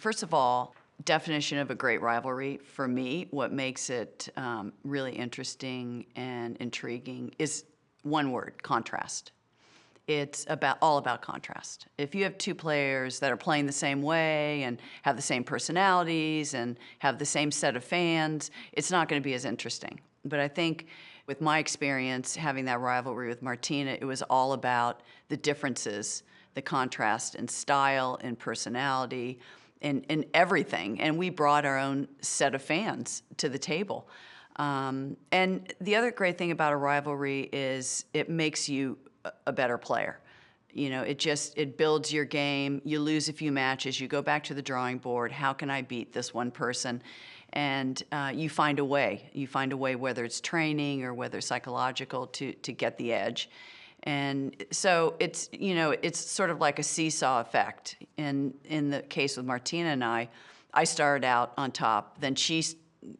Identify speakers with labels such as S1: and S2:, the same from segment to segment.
S1: First of all, definition of a great rivalry for me, what makes it really interesting and intriguing is one word: contrast. It's all about contrast. If you have two players that are playing the same way and have the same personalities and have the same set of fans, it's not going to be as interesting. But I think with my experience having that rivalry with Martina, it was all about the differences, the contrast in style, in personality, in everything. And we brought our own set of fans to the table. And the other great thing about a rivalry is it makes you a better player. You know, it builds your game. You lose a few matches, you go back to the drawing board. How can I beat this one person? And you find a way. You find a way, whether it's training or whether it's psychological, to get the edge. And so it's, you know, it's sort of like a seesaw effect. And in the case with Martina and I started out on top, then she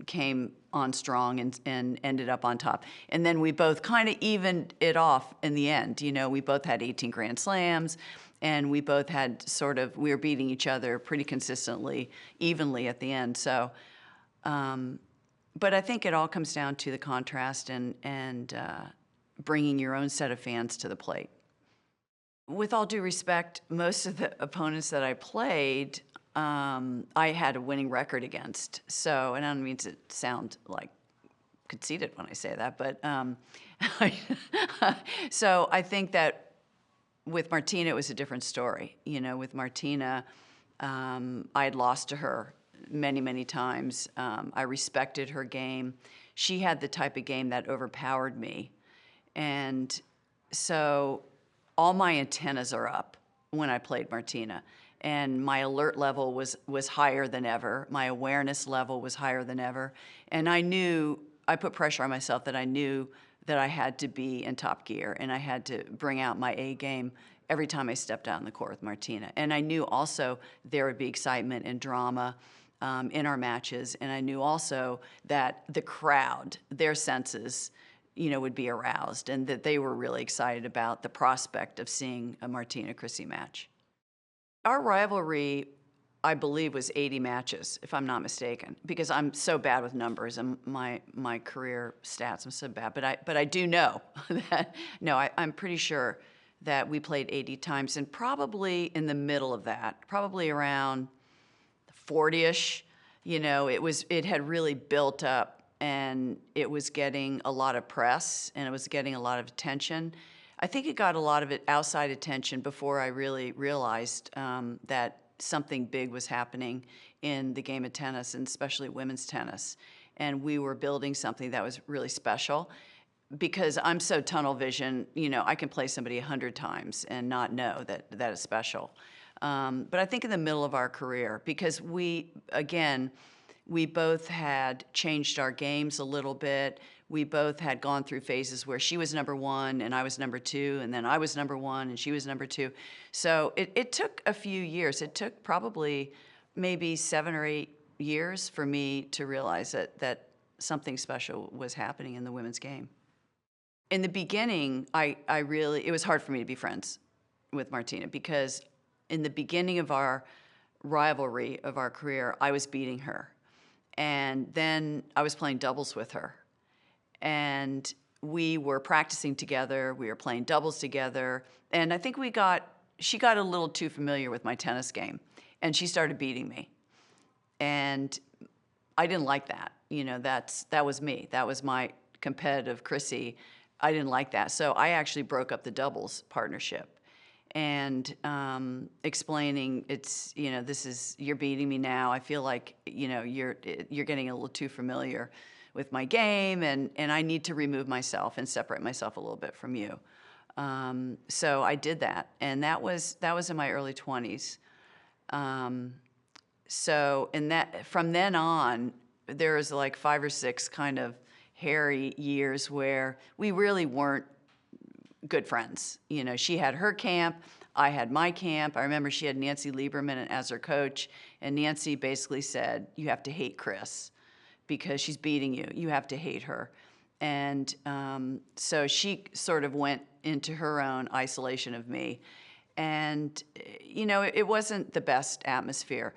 S1: came on strong and ended up on top. And then we both kind of evened it off in the end. You know, we both had 18 Grand Slams, and we both had we were beating each other pretty consistently, evenly at the end. So, but I think it all comes down to the contrast and bringing your own set of fans to the plate. With all due respect, most of the opponents that I played, I had a winning record against. So, and I don't mean to sound like conceited when I say that, but so I think that with Martina, it was a different story. You know, with Martina, I had lost to her many, many times. I respected her game. She had the type of game that overpowered me. And so all my antennas are up when I played Martina. And my alert level was higher than ever. My awareness level was higher than ever. And I put pressure on myself that I knew that I had to be in top gear and I had to bring out my A game every time I stepped out on the court with Martina. And I knew also there would be excitement and drama in our matches. And I knew also that the crowd, their senses, you know, would be aroused, and that they were really excited about the prospect of seeing a Martina-Chrissy match. Our rivalry, I believe, was 80 matches, if I'm not mistaken, because I'm so bad with numbers and my career stats. I'm so bad, but I do know that. No, I'm pretty sure that we played 80 times, and probably in the middle of that, probably around 40-ish. You know, it had really built up, and it was getting a lot of press, and it was getting a lot of attention. I think it got a lot of outside attention before I really realized that something big was happening in the game of tennis, and especially women's tennis. And we were building something that was really special, because I'm so tunnel vision, you know, I can play somebody 100 times and not know that it's special. But I think in the middle of our career, because we both had changed our games a little bit. We both had gone through phases where she was number one and I was number two, and then I was number one and she was number two. So it took a few years. It took probably maybe 7 or 8 years for me to realize that something special was happening in the women's game. In the beginning, it was hard for me to be friends with Martina, because in the beginning of our rivalry, of our career, I was beating her. And then I was playing doubles with her. And we were practicing together, we were playing doubles together, and I think she got a little too familiar with my tennis game, and she started beating me. And I didn't like that. You know, that was me. That was my competitive Chrissy. I didn't like that. So I actually broke up the doubles partnership, and explaining, you know, you're beating me now. I feel like, you know, you're getting a little too familiar with my game, and I need to remove myself and separate myself a little bit from you. So I did that, and that was in my early 20s. So from then on, there was like 5 or 6 kind of hairy years where we really weren't good friends. You know, she had her camp, I had my camp. I remember she had Nancy Lieberman as her coach, and Nancy basically said, "You have to hate Chris because she's beating you. You have to hate her." And so she sort of went into her own isolation of me. And, you know, it wasn't the best atmosphere.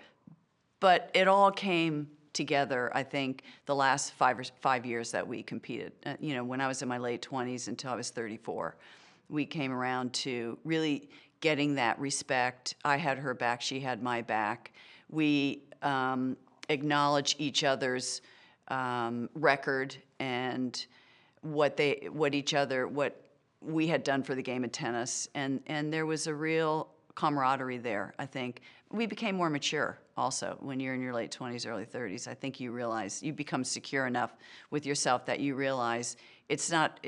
S1: But it all came together, I think, the last 5 years that we competed. You know, when I was in my late 20s until I was 34, we came around to really getting that respect. I had her back, she had my back. We acknowledge each other's record and what we had done for the game of tennis, and there was a real camaraderie there. I think we became more mature also when you're in your late 20s, early 30s. I think you realize, you become secure enough with yourself that you realize it's not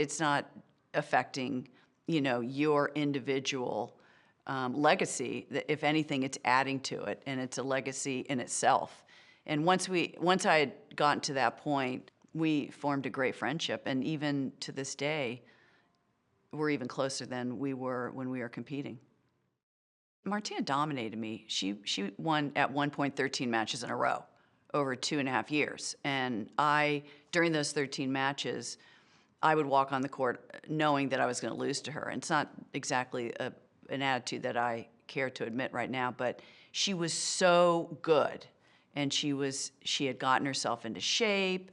S1: affecting, you know, your individual legacy. If anything, it's adding to it, and it's a legacy in itself. And once I had gotten to that point, we formed a great friendship, and even to this day, we're even closer than we were when we were competing. Martina dominated me. She won at one point 13 matches in a row over 2.5 years. And during those 13 matches, I would walk on the court knowing that I was going to lose to her. And it's not exactly an attitude that I care to admit right now, but she was so good. And she had gotten herself into shape,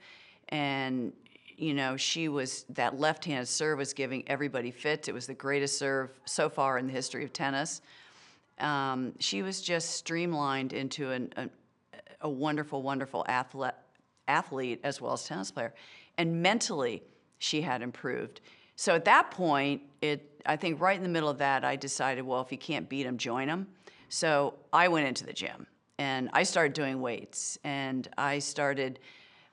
S1: and you know, that left-handed serve was giving everybody fits. It was the greatest serve so far in the history of tennis. She was just streamlined into a wonderful, wonderful athlete as well as tennis player. And mentally, she had improved. So at that point, I think right in the middle of that, I decided, well, if you can't beat him, join him. So I went into the gym, and I started doing weights, and I started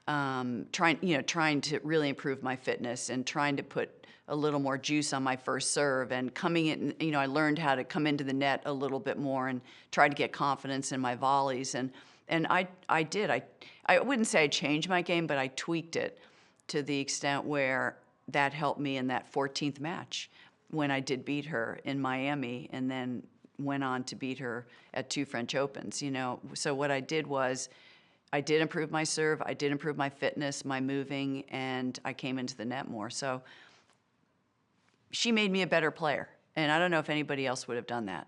S1: trying to really improve my fitness and trying to put a little more juice on my first serve, and coming in, you know, I learned how to come into the net a little bit more and try to get confidence in my volleys. And I did. I wouldn't say I changed my game, but I tweaked it to the extent where that helped me in that 14th match when I did beat her in Miami, and then went on to beat her at 2 French Opens, you know. So what I did was, I did improve my serve, I did improve my fitness, my moving, and I came into the net more. So she made me a better player, and I don't know if anybody else would have done that.